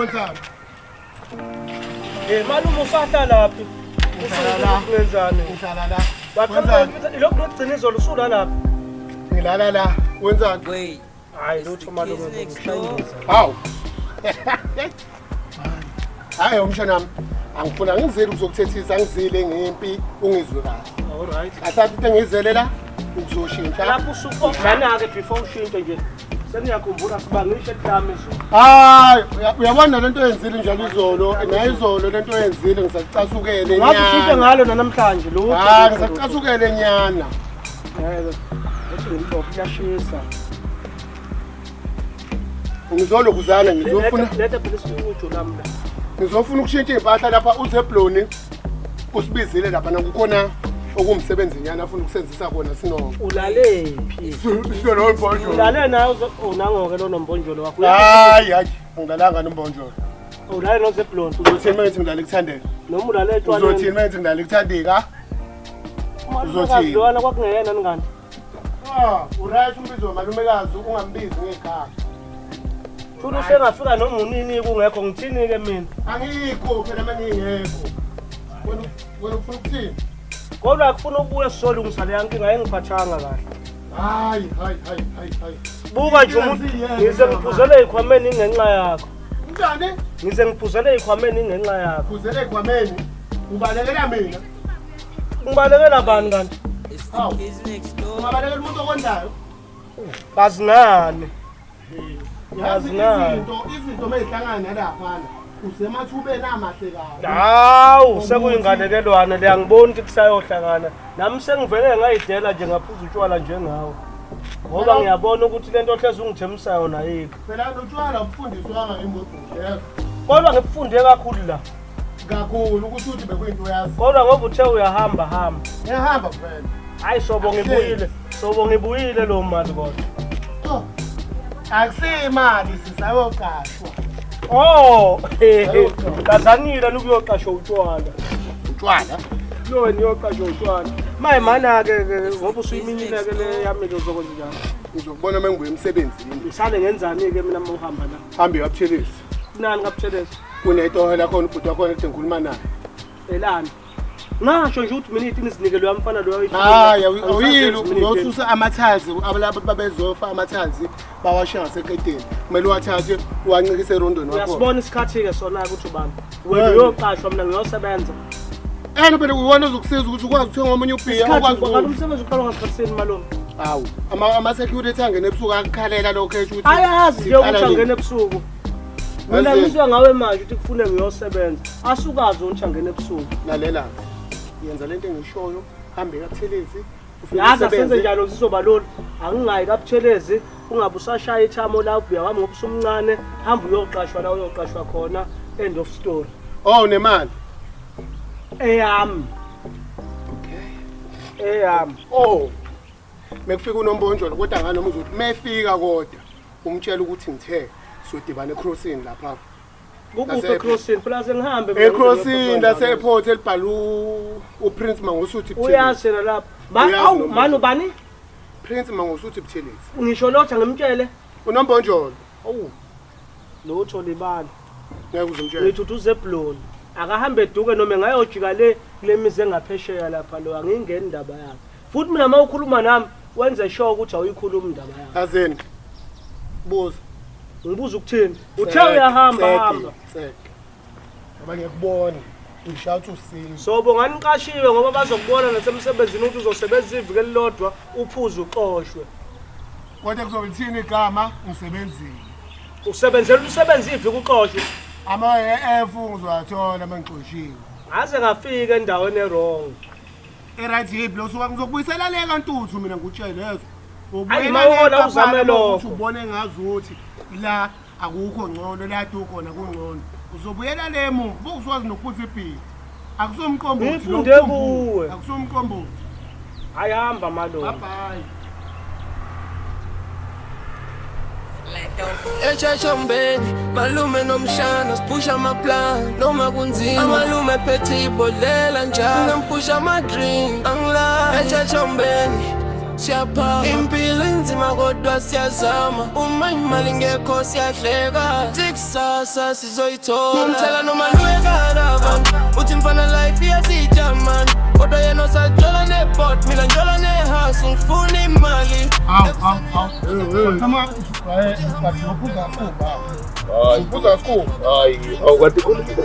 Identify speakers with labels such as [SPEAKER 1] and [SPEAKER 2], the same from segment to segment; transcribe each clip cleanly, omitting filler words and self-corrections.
[SPEAKER 1] wenzani?
[SPEAKER 2] Malume usahla laphi? Usenzani?
[SPEAKER 1] Uhlala la.
[SPEAKER 2] Baqala lokho lokugcina izolo usula lapha.
[SPEAKER 1] Ngilala la. Wenzani?
[SPEAKER 2] Hayi lutho malume ngishayisa.
[SPEAKER 1] Hawu. Hayi umshanami. Angifuna ngizile ukuzokuthethisa ngizile ngempi ungizwe kahle.
[SPEAKER 2] All right.
[SPEAKER 1] Athatha into engizele la ukuzoshintsha.
[SPEAKER 2] Lapho usuqoqana ke before ushintshe nje. Seniyakhumbula sibangishe ehlame izolo.
[SPEAKER 1] Hayi uyabona lento yenzile njalo izolo nayizolo lento yenzile ngisacasukele nyana.
[SPEAKER 2] Ngathi ushintshe ngalo namhlanje lo.
[SPEAKER 1] Hayi ngisacasukele nyana.
[SPEAKER 2] Yebo. Ethi ngimhlophe kuyashisa.
[SPEAKER 1] Ngizolo kuzana ngizofuna
[SPEAKER 2] lethe phela isiwujo lamla.
[SPEAKER 1] Ngizofuna ukushintsha impahla lapha uZebloni usibizile lapha nakukhona okumsebenzi nyana afuna ukusenzisa kona sino.
[SPEAKER 2] Ulalephi?
[SPEAKER 1] Sino nombonjolo.
[SPEAKER 2] Ulale nayo unangoke lo nombonjolo wakho.
[SPEAKER 1] Hayi angilalanga nombonjolo.
[SPEAKER 2] Ulale noZebloni.
[SPEAKER 1] Uzothini manje ngidala ekuthandeka?
[SPEAKER 2] Noma ulale etshwaleni.
[SPEAKER 1] Uzothini manje ngidala ekuthandeka?
[SPEAKER 2] Uzothini? Lona kwakungeyena ngani?
[SPEAKER 1] Uright umbizo malumekazi ungambizi ngegama.
[SPEAKER 2] Ufuna usengafika noma unini kungekho ngithini ke mina?
[SPEAKER 1] Angikho phela manje ngingekho. Wena ufuna ukuthini?
[SPEAKER 2] Kodwa akufuna ukubuya sizolungisa le yankinga engiphathanga kahle.
[SPEAKER 1] Hayi.
[SPEAKER 2] Buka nje umuntu ngize ngiphuzele ikhwameni ingenxa yakho.
[SPEAKER 1] Njani?
[SPEAKER 2] Ngize ngiphuzele ikhwameni ingenxa yakho.
[SPEAKER 1] Phuzele ikhwameni. Ubalekela mina.
[SPEAKER 2] Ngibalekela bani kanti?
[SPEAKER 1] Hawu. Ungabalekela umuntu okondayo?
[SPEAKER 2] Bazi ngani?
[SPEAKER 1] Yazi izinto mezihlangana lapha. Usemathubeni amahle kahle.
[SPEAKER 2] Hawu, sekuyinganelelwane le angiboni ukuthi kusayohlangana. Nami sengivele ngayidela nje ngaphuza utshwala njengawe. Ngoba ngiyabona ukuthi lento ohlezi ungithemisa yona ayikho.
[SPEAKER 1] Phela utshwala ufundiswanga imodulo yazi.
[SPEAKER 2] Kodwa ngikufunde kakhulu la.
[SPEAKER 1] Kakhulu ukuthi uthi bekuyinto yazi.
[SPEAKER 2] Kodwa ngoba uthe uyahamba hamba.
[SPEAKER 1] Ngiyahamba kuphela.
[SPEAKER 2] Hayi sobo ngibuyile lo mali kodwa.
[SPEAKER 1] Oh. Akusimali sisayoqashwa.
[SPEAKER 2] Oh, kazanile ukuyoqashwa utshwala.
[SPEAKER 1] Utshwala?
[SPEAKER 2] Lo niyoqashwa utshwala. Maye mana ke ngoba usuyiminyile ke le yami uzokwenza njalo.
[SPEAKER 1] Uzokubona mengibuye emsebenzini.
[SPEAKER 2] Ngisale ngenzani ke mina mawuhamba la?
[SPEAKER 1] Hambe uyabuthelisa.
[SPEAKER 2] Nani ngabutheleza?
[SPEAKER 1] Kunento la khona ubhuti wakho ekade ngikhuluma naye.
[SPEAKER 2] Elani? Ngasho nje ukuthi mina ithi nizinikele uyamfana lo uyayifuna.
[SPEAKER 1] Hayi awuyilo uyosusa amathazi abalapha babezofa amathazi bawashiya ngaseqedeni. Kumele uwathathe uwancikise erondweni wakho.
[SPEAKER 2] Uyasibona isikhathi ke sona ukuthi ubani. Wena uyoqashwa mina ngiyosebenza.
[SPEAKER 1] Phela uwona ozokusiza ukuthi ukwazi ukuthenga omunye ubhiya
[SPEAKER 2] ukwazi ukwenza umsebenzi uqala ngasikhathini malume.
[SPEAKER 1] Hawu ama security angene ebusuku akukhalela lokho ethu ukuthi
[SPEAKER 2] ayazi nje ukuthi angene ebusuku. Mina ngizwe ngawe manje ukuthi kufune ngiyosebenza. Asukazi ukuthi angene ebusuku.
[SPEAKER 1] Lalela. Yenza lento engishoyo hambe kaButhelezi
[SPEAKER 2] yazi asenze njalo sizoba lolu angingayi kaButhelezi ungabe usashaya ithamo la ubhiya wami ngoba usumncane hamba uyoqashwa la uyoqashwa khona end of story.
[SPEAKER 1] Oh nemali
[SPEAKER 2] eyami
[SPEAKER 1] okay eyami oh mekufika uNombonjolo kodwa nganoma uzothi mefika kodwa umtshela ukuthi ngithe sodibana eCrossing lapha
[SPEAKER 2] Kukuphi eCrossing phela sengihambe
[SPEAKER 1] eCrossing lase-airport elibhalu uPrince Mangosuthu Buthelezi.
[SPEAKER 2] Uyasena lapha. Awu mani ubani?
[SPEAKER 1] Prince Mangosuthu Buthelezi.
[SPEAKER 2] Ngisho lotha ngimtshele.
[SPEAKER 1] uNombonjolo.
[SPEAKER 2] Awu. Lotho libala.
[SPEAKER 1] Ngeke uzomtshela.
[SPEAKER 2] Ngithi uZebloni. Akahambe eduke noma ngayojika le kule mize ngaphesheya lapha lo angingeni indaba yakhe. Futhi mina mawukhuluma nami wenze sure ukuthi awuyikhuluma indaba yakhe.
[SPEAKER 1] Azeni. Buza.
[SPEAKER 2] Ngibuza ukuthini? Uthe uyahamba hamba.
[SPEAKER 1] Abanye kubona. Ngishaya uthi usini.
[SPEAKER 2] Sobo nganiqashiwe ngoba bazokubona nasemsebenzini ukuthi uzosebenza iviki elilodwa uphuze uqoshwe.
[SPEAKER 1] Kodwa kuzobe lithini igama ngisebenzile.
[SPEAKER 2] Usebenzela umsebenzi iviki uqoshwe.
[SPEAKER 1] Ama-AF ngizowathola mangixoshiwe.
[SPEAKER 2] Ngaze ngafika endaweni errong.
[SPEAKER 1] Right yip lo suka ngizokubuyisela le kaNtuthu mina ngutshele lezo.
[SPEAKER 2] Ubuyela uzame lokho.
[SPEAKER 1] Ubone ngazi ukuthi la akukho ngcono la khona kungcono. Uzobuyela le emuva bokuzwazi nokuphutha ibhili. Akusomqombothi
[SPEAKER 2] ngifunde kuwe.
[SPEAKER 1] Akusomqombothi.
[SPEAKER 2] Ayihamba malo.
[SPEAKER 1] Bye.
[SPEAKER 3] Echachombeni malume nomshana sipusha amaplan noma kunzima malume phethe ibhodlela njalo ngimpusha ama dream angila echachombeni siyapha impilo inzima kodwa siyazama uma imali ngekho siyahleka sikusasa sizoyithola ngimthela noma luyekala abantu uthi mfana life iyasijama kodwa yena usajola nebot mina njola nehouse ngifuna imali
[SPEAKER 1] Ubuza ku.
[SPEAKER 4] Hayi, awukade kulungisa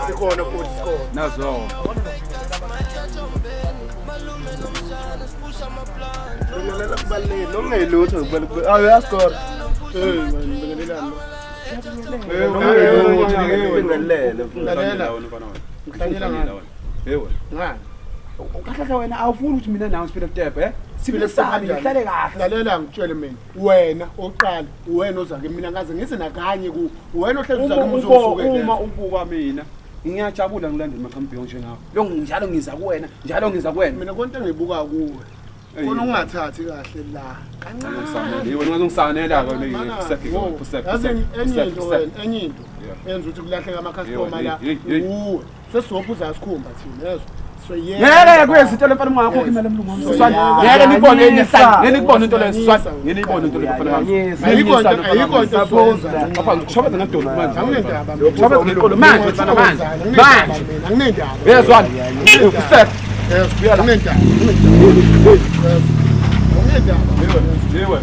[SPEAKER 1] Sikhona futhi
[SPEAKER 4] nazo.
[SPEAKER 2] Ngilala kubaleni nongayilutho kubaleka. Awu yaskora. Ngibingelelana.
[SPEAKER 4] Kahle wena awufuni ukuthi mina nawe siphile kuTebe siphilesane ngihlale kahle
[SPEAKER 1] lalela ngitshele mina wena oqala wena ozake mina ngaze ngise nakanye ku wena ohlezi uzake uzosuke
[SPEAKER 4] uma ubuka mina ngiyajabula ngilandela amachampion njengawe lo njalo ngiza kuwena njalo ngiza kuwena
[SPEAKER 1] mina konke engibuka kuwe khona ungathathi kahle la
[SPEAKER 4] kancane yiwe ngazongisanela ke
[SPEAKER 1] enye into yenza ukuthi kulahleka amacustomer la uwe sesizophuza isikhumba thina yezo
[SPEAKER 4] ngeke kuyezinto lemfana ngakho imali emlungu wami ngeke nibone ngeke nibone into lesizwana ngeke nibone into lemfana ngakho
[SPEAKER 1] ayikho into saphoza
[SPEAKER 4] ngapha ngikushobeza ngedolo manje
[SPEAKER 1] anginendaba
[SPEAKER 4] ngikushobeza ngedolo manje mfana manje
[SPEAKER 1] anginendaba
[SPEAKER 4] yezwana uset
[SPEAKER 1] buya la anginendaba yewe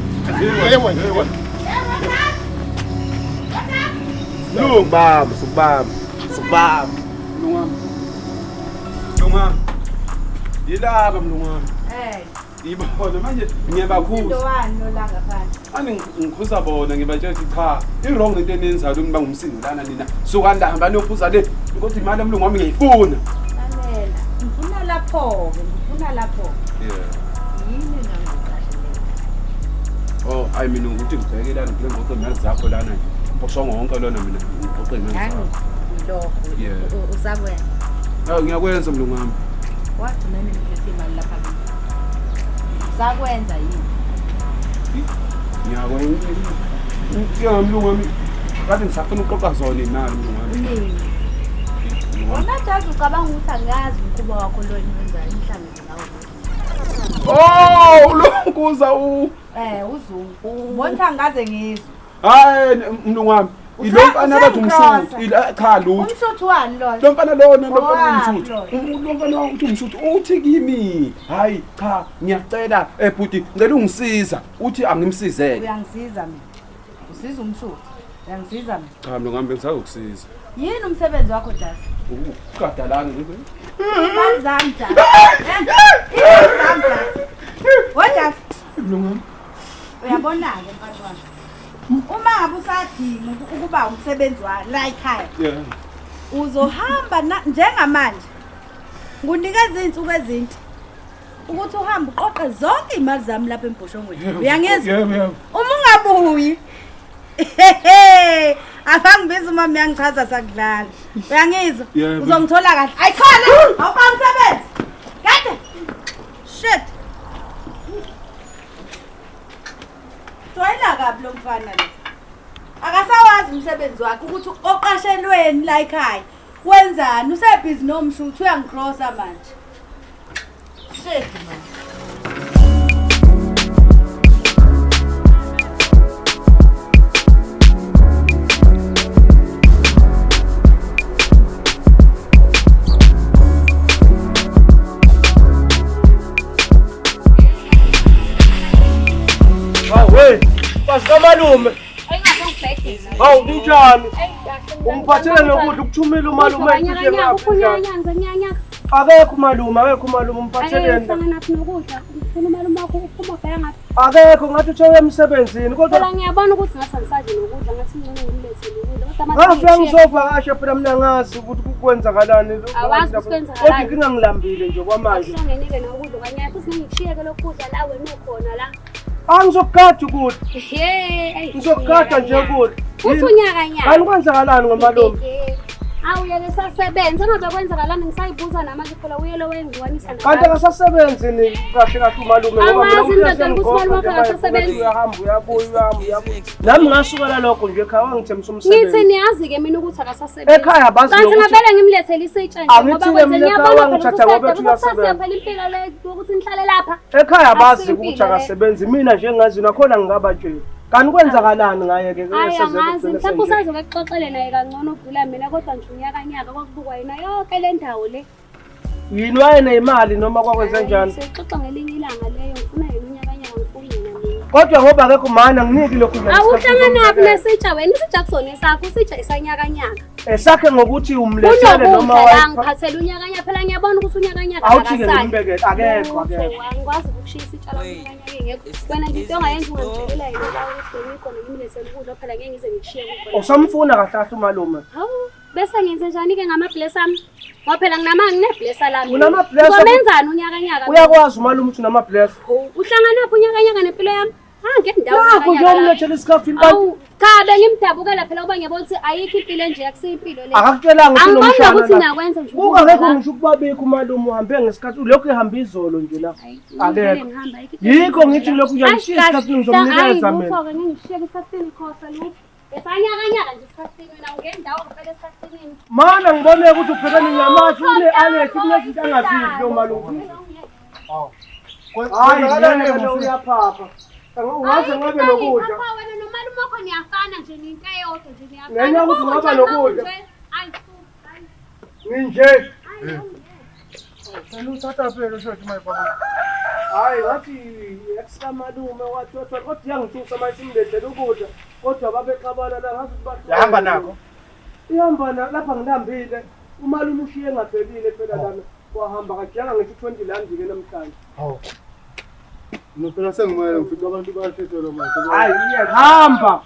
[SPEAKER 2] Subaba.
[SPEAKER 4] Mlungu yilaba mlungu wami ibona manje ngiyabakhuza
[SPEAKER 5] Ndowani nolanga phansi
[SPEAKER 4] ani ngikhuza bona ngibatshela ukuthi cha i-wrong into enenzayo ukuba ngumsindo lana nina suka ndahamba niyophuza le ukuthi imali mlungu wami ngiyifuna
[SPEAKER 5] lalela ngifuna lapho yini
[SPEAKER 4] oh ayi mina ukuthi ngibheke lana kule ngoqo imali zakho lana nje mposhongo wonke lona mina ngoqo imali zakho
[SPEAKER 5] lokho uzakwenza
[SPEAKER 4] ngiyakwenza mlungu wami
[SPEAKER 5] wathi nami ngiphethe imali lapha uzakwenza yini
[SPEAKER 4] ngiyakwenza mlungu wami kade ngisafuna uqoqa zona imali mlungu wami
[SPEAKER 5] wona jazi ucabanga ukuthi angazi umkhuba wakho lo enwenza inhlangothi ngawo
[SPEAKER 4] oh ulonkuza
[SPEAKER 5] uzungu bonke angaze ngizwe
[SPEAKER 4] hayi mlungu wami ilomfana bathi umshuthi cha lutho
[SPEAKER 5] umshuthi wani lo
[SPEAKER 4] lomfana lona lomfana uthi umshuthi uthi kimi hayi cha ngiyacela bhuti ngicela ungisiza uthi angimsizele
[SPEAKER 5] uyangisiza mina usiza umshuthi uyangisiza mina
[SPEAKER 4] cha mlungu wami bengisazokusiza
[SPEAKER 5] yini umsebenzi wakho jazi
[SPEAKER 4] ukukadalana
[SPEAKER 5] imali zami jazi wajasi
[SPEAKER 4] mlungu wami
[SPEAKER 5] uyabona-ke mfana wami uma ngabe usadinga ukuba umsebenzi la ekhaya uzohamba njengamanje ngunikeza iy'nsuku ezinhle ukuthi uhambe uqoqe zonke iy'mali zami lapha embhoshongweni uyangizwa uma ungabuyi afangibiza umama uyangichaza sakudlala uyangizwa uzongithola kahle ayikhona awuba umsebenzi kade shit Toyela kabi lo mfana lo. Akasawazi umsebenzi wakhe ukuthi oqashelweni la ekhaya. Wenzani? Usebhizi nomshuthi uyangicrossa manje. Shit man.
[SPEAKER 2] Malume hawu kunjani ungiphathele nokudla ukuthumela umalume akekho umalume umphatheleni akekho ngathi uthe emsebenzini kodwa
[SPEAKER 6] ngiyabona ukuthi ngasangisaje nokudla ngathi ngingumlethele ukudla
[SPEAKER 2] ngafika ngizovakasha phela mina ngazi ukuthi kwenzakalani
[SPEAKER 6] awazi ukwenzakalani
[SPEAKER 2] kodwa ngingangilambile nje kwamanje
[SPEAKER 6] ngenike nokudla kanye futhi ngikushiyeke lokudla la wena ukhona la
[SPEAKER 2] angizokugada ukudla ngizokugada nje ukudla
[SPEAKER 6] uthi unyaka nyaka
[SPEAKER 2] kwenzakalani ngomalume
[SPEAKER 6] Awuyeke sasebenza ngabe kwenzakalani ngisayibuza namanje phela uyelo wengwanisa nawe.
[SPEAKER 2] Kanti akasasebenzi ni kahle kahle umalume ngoba
[SPEAKER 6] Awazi indlela ukuthi umalume wakho akasasebenzi.
[SPEAKER 2] Uyahamba uyabuya. Nami ngasukela lokho nje ekhaya wangithemisa umsebenzi.
[SPEAKER 6] Ngithi niyazi ke mina ukuthi akasasebenzi.
[SPEAKER 2] Ekhaya bazi
[SPEAKER 6] kanti
[SPEAKER 2] ukuthi
[SPEAKER 6] ngavele ngimlethele isitsha nje ngoba kwenze ngiyabona
[SPEAKER 2] ngithatha ngoba ethi uyasebenza.
[SPEAKER 6] phela impilo le ukuthi nihlale lapha.
[SPEAKER 2] Ekhaya bazi ukuthi akasebenzi mina nje ngazi nakhona ngingaba nje. Kanti kwenzakalani ngaye ke
[SPEAKER 6] Angazi mhlawumbe usazobe kuxoxele naye kangcono ukudlula mina kodwa nje unyakanyaka kwakubukwa yena yonke le ndawo le.
[SPEAKER 2] Yini wayenemali noma kwakwenze njani?
[SPEAKER 6] Sixoxa ngelinye ilanga leyo ngifuna yena unyakanyaka ngifuni yena mina.
[SPEAKER 2] Kodwa ngoba akekho mana nginiki lokhu nje.
[SPEAKER 6] Awuhlangana naphi nesitsha wena isitsha kusona sakho usitsha isanyakanyaka.
[SPEAKER 2] Esakhe ngokuthi umlethele noma
[SPEAKER 6] ngiphathele unyakanyaka phela ngiyabona ukuthi unyakanyaka
[SPEAKER 2] awuthike ngimbekele akekho.
[SPEAKER 6] Angikwazi ukushisa isitsha la unyakanyaka ngekho. Wena into ongayenza ungangitshelela yena ukuthi ngikhona ngimlethele ukudla phela ngeke ngize ngishiye ukudla.
[SPEAKER 2] Usamfuna kahle kahle umalume.
[SPEAKER 6] Hawu bese ngenze njani ke ngamabless ami? Ngoba phela nginamanga ngeblessa lami.
[SPEAKER 2] Unamabless.
[SPEAKER 6] Ngomenzani unyakanyaka?
[SPEAKER 2] Uyakwazi umalume ukuthi unamabless.
[SPEAKER 6] Uhlangana naphi unyakanyaka nempilo yami? Ngendawo
[SPEAKER 2] nakho nje umlethele isikhafu
[SPEAKER 6] awu cha bengimdabukela phela uba ngiyabona ukuthi ayikho impilo nje akusiyimpilo le.
[SPEAKER 2] Akakutshelanga ukuthi
[SPEAKER 6] nomshana. Angibona ukuthi nakwenza nje.
[SPEAKER 2] Ungakho ngisho ukubabikho umalume uhambe ngesikhathi lokho ehamba izolo nje la. Akekho. Yikho ngithi lokho nje ngishiya isikhathi ngizomnikeza mina.
[SPEAKER 6] Hayi ngishiya isikhathini khosa lo. Esanyakanyaka nje isikhathini wena ungendawo ngempela esikhathini.
[SPEAKER 2] Mana ngibone ukuthi uphekani nyamathi une Alex kunezinto angazidli umalume. Hawu. Hayi uyaphapha. Ungaze ngabe lokudla.
[SPEAKER 6] Papa wena nomalume wakho niyafana nje ninto eyodwa nje niyafana.
[SPEAKER 2] Ngenya ukuthi ngaba lokudla. Ninje.
[SPEAKER 1] Uthatha phela shothi my baba.
[SPEAKER 2] Hayi ngathi extra malume wathi kodwa yangithusa manje simlethele ukudla kodwa babexabana la ngathi bathi
[SPEAKER 1] Yahamba nakho.
[SPEAKER 2] ihamba lapha ngilambile umalume ushiye ngaphelile phela lana wahamba kajanga ngithi 20 landi ke namhlanje.
[SPEAKER 1] Hawu. Phela sengimele ngifika abantu bayashethela manje.
[SPEAKER 2] Hayi hamba.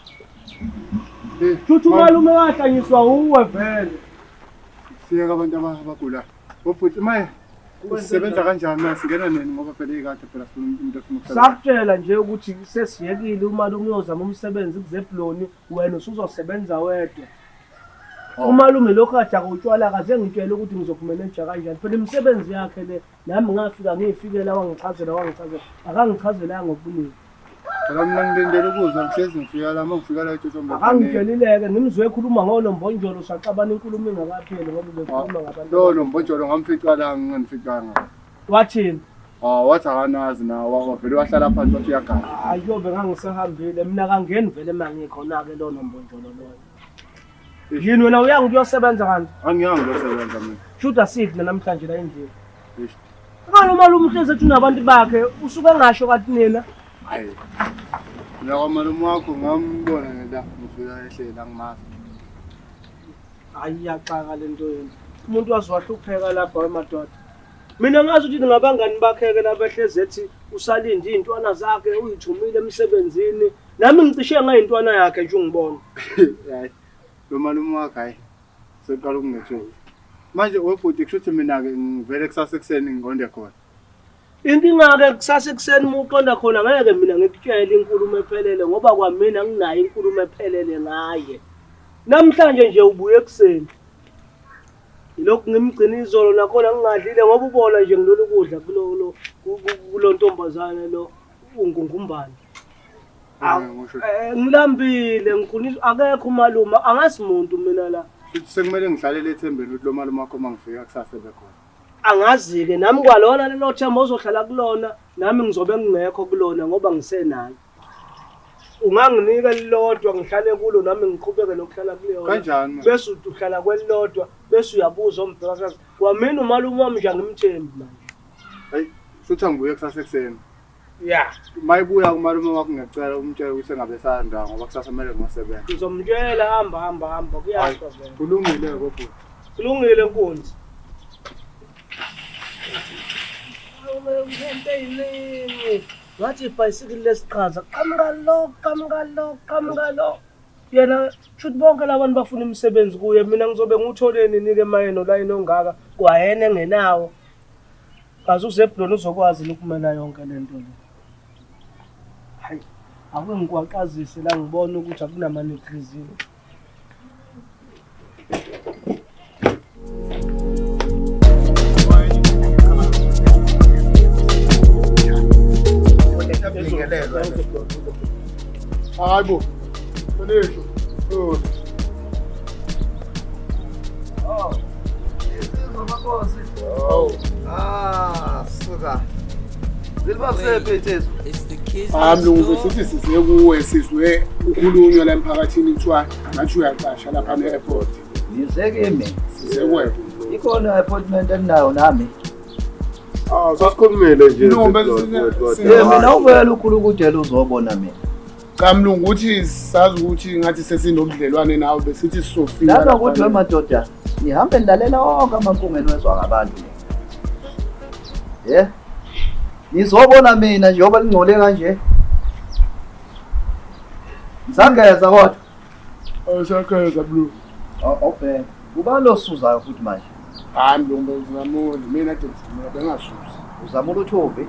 [SPEAKER 2] Futhi umalume wahlanyiswa uwe vele.
[SPEAKER 1] Siyeka abantu abagula. Bophuthi maye usebenza kanjani na singena nini ngoba phela ikade phela sifuna umuntu ofuna ukusebenza.
[SPEAKER 2] Sakutshela nje ukuthi sesiyekile umalume uyozama umsebenzi kuZebloni wena usuzosebenza wedwa. Umalume lokho kade akutshwala kaze ngitshela ukuthi ngizokumeneja kanjani phela imisebenzi yakhe le nami ngafika ngiyifikela wangichazela akangichazelanga ngobuningi.
[SPEAKER 1] Phela mina ngilindele ukuzwa ngihlezi ngifika la mangifika la eTotombe.
[SPEAKER 2] Akangitshelileke nimzwe ekhuluma ngoNombonjolo saqabana inkulumo ingakapheli ngoba bekhuluma ngabantu.
[SPEAKER 1] Lo Mbonjolo ngamfica la nginganificanga.
[SPEAKER 2] Wathini?
[SPEAKER 1] Wathi akanazi na wavele wahlala phansi wathi uyagana.
[SPEAKER 2] Ayobe ngangisahambile mina kangeni vele mangikhona ke lo Nombonjolo lo. Yini wena uyangi kuyosebenza kanti?
[SPEAKER 1] Angiyangi losebenza mina.
[SPEAKER 2] Shuda sithi namhlanje la endlini. Ngalo malume uhleze ethi unabantu bakhe usuke engasho kathi nina.
[SPEAKER 1] Hayi. Mina kwamalume wakho ngambona ngela ngifika ehlela ngimazi.
[SPEAKER 2] Hayi yaxaka lento yena. Umuntu wazwahlupheka lapha emadoda. Mina ngazi ukuthi ngabangani bakheke labehleze ethi usalinde izintwana zakhe uyithumile emsebenzini. Nami ngicishe ngayintwana yakhe nje ungibona.
[SPEAKER 1] Hayi. Lo malume wakhe hayi. Seqala ukungethula. Manje webhuti kushuthi mina ke ngivele kusasa ekseni ngiqonde khona.
[SPEAKER 2] Inkinga ke kusasa ekseni uqonda khona ngeke mina ngikutshele inkulumo ephelele ngoba kwamina nginayo inkulumo ephelele ngaye. Namhlanje nje ubuye ekseni. Lokhu ngimgcina izolo nakhona ngingadlile ngoba ubona nje ngilolu kudla kulo ntombazane lo ungungumbani. Ngilambile ngikhulisa akekho umalume angasimuntu mina la.
[SPEAKER 1] Sekumele ngihlalele ethembeni ukuthi lo malume wakho mangifika kusasa bekhona.
[SPEAKER 2] Angazi ke nami kwalona lelo themba ozohlala kulona nami ngizobe ngingekho kulona ngoba ngisenayo. Unganginika lilodwa ngihlale kulo nami ngiqhubeke nokuhlala kulona.
[SPEAKER 1] Kanjani?
[SPEAKER 2] Bese uhlala kwelilodwa bese uyabuza umbheka sathi kwamina umalume wami nje ngimthembi manje.
[SPEAKER 1] Hayi, futhi ngibuye kusasa ekseni.
[SPEAKER 2] Yeah.
[SPEAKER 1] Mayibuya umalume wakho ngicela umtshele ukuthi ngabe sanda ngoba kusasa kumele ngisebenze.
[SPEAKER 2] Ngizomtshela hamba kuyashwa vele.
[SPEAKER 1] Kulungile kodwa.
[SPEAKER 2] Kulungile Nkunzi. Ngente yini? Wathi ibhayisikili lesiqhaza qamuka lo. Yena futhi bonke labantu bafuna imisebenzi kuye mina ngizobe ngutholeni nike mayeno la inongaka kwayena engenawo. Kaze uZebloni uzokwazi ukumela yonke lento le. Hayi, ake ngikwaqazise la ngibona ukuthi akunamanekrizini. ngizobingelelwa.
[SPEAKER 1] Hayi bo. Sonisho.
[SPEAKER 2] Makosi.
[SPEAKER 1] Oh.
[SPEAKER 2] Suka. Zilibasephethe.
[SPEAKER 1] Mlungu sithi size kuwe sizwe ukhulunywa la emphakathini kuthiwa ngathi uyaqasha lapha ne-airport.
[SPEAKER 2] Nizeke mina.
[SPEAKER 1] Size kuwe.
[SPEAKER 2] Ikhona appointment endinayo nami.
[SPEAKER 7] Sasikhulumile nje.
[SPEAKER 2] Mina uvela ukhulukudela uzobona mina.
[SPEAKER 1] Cha Mlungu uthi sazi ukuthi ngathi sesinobudlelwane nawe besithi sizofika.
[SPEAKER 2] Laba ukuthi wemadoda nihambe nilalela wonke amankungeni wezwa ngabantu. Nizobona mina njengoba lingcole kanje. Sangeza kodwa.
[SPEAKER 1] Awusakhaza Mlungu.
[SPEAKER 2] Okay. Kuba lo suzayo futhi manje.
[SPEAKER 1] Hayi Mlungu uzamule mina mina bengasusi.
[SPEAKER 2] Uzamula uThobi.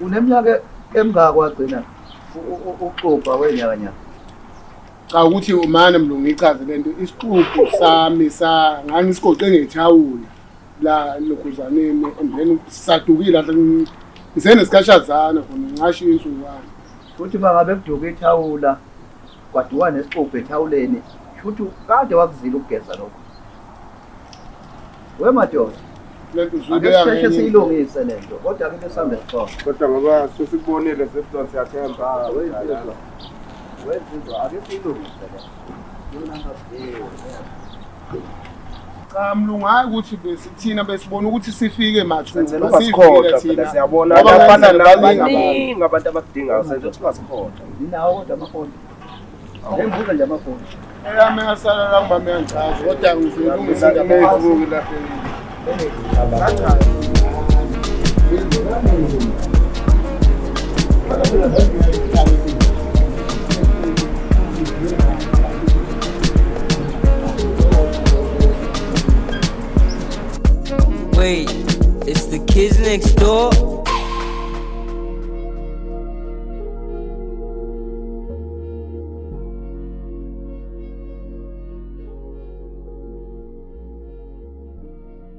[SPEAKER 2] Uneminyaka emngaka kwagcina uxoxa wenyakanya.
[SPEAKER 1] Cha ukuthi umane Mlungu ichaze lento isixuku sami ngangisigoqe ngethawula la lokhuzaneni and then sadukile la ngisenesikashazana khona ngisho insukwana.
[SPEAKER 2] Futhi bangabe kuduka ithawula kwaduka nesixubho ethawuleni futhi kade wakuzila ukugeza lokho. Wemadoda
[SPEAKER 1] Lento
[SPEAKER 2] Ake siyilungise lento kodwa ke lesambe siqo.
[SPEAKER 7] Kodwa ngoba sesikubonile sesizwe siyathemba.
[SPEAKER 2] Wenzizwa ake siyilungise le.
[SPEAKER 1] Cha Mlungu hayi ukuthi besithina besibona ukuthi sifike
[SPEAKER 7] Senzela
[SPEAKER 1] mathuba
[SPEAKER 7] ungasikhoda phela siyabona abafana nabaningi abantu abakudingayo senze ungasikhoda.
[SPEAKER 2] Ninawo kodwa amafoni. Ngembuza nje amafoni.
[SPEAKER 1] eyami asala la ngibambe ngichaza kodwa ngizolungisa
[SPEAKER 7] Ngivuki lapha.
[SPEAKER 3] Wait, it's the kids next door.